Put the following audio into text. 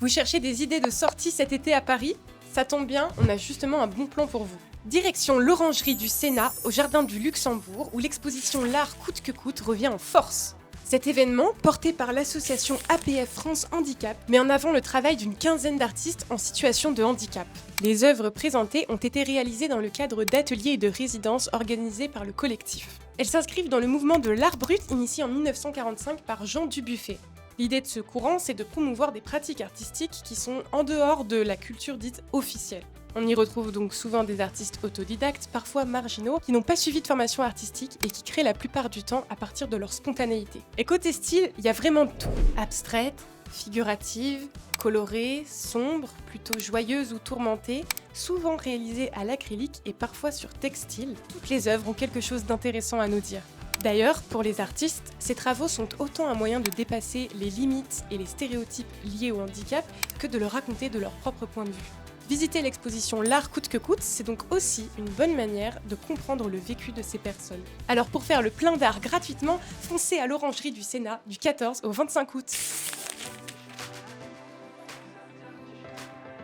Vous cherchez des idées de sortie cet été à Paris? Ça tombe bien, on a justement un bon plan pour vous. Direction l'Orangerie du Sénat, au Jardin du Luxembourg, où l'exposition L'Art coûte que coûte revient en force. Cet événement, porté par l'association APF France Handicap, met en avant le travail d'une quinzaine d'artistes en situation de handicap. Les œuvres présentées ont été réalisées dans le cadre d'ateliers et de résidences organisés par le collectif. Elles s'inscrivent dans le mouvement de l'art brut initié en 1945 par Jean Dubuffet. L'idée de ce courant, c'est de promouvoir des pratiques artistiques qui sont en dehors de la culture dite officielle. On y retrouve donc souvent des artistes autodidactes, parfois marginaux, qui n'ont pas suivi de formation artistique et qui créent la plupart du temps à partir de leur spontanéité. Et côté style, il y a vraiment de tout. Abstraite, figurative, colorée, sombre, plutôt joyeuse ou tourmentée, souvent réalisée à l'acrylique et parfois sur textile, toutes les œuvres ont quelque chose d'intéressant à nous dire. D'ailleurs, pour les artistes, ces travaux sont autant un moyen de dépasser les limites et les stéréotypes liés au handicap que de le raconter de leur propre point de vue. Visiter l'exposition L'Art coûte que coûte, c'est donc aussi une bonne manière de comprendre le vécu de ces personnes. Alors pour faire le plein d'art gratuitement, foncez à l'Orangerie du Sénat du 14 au 25 août.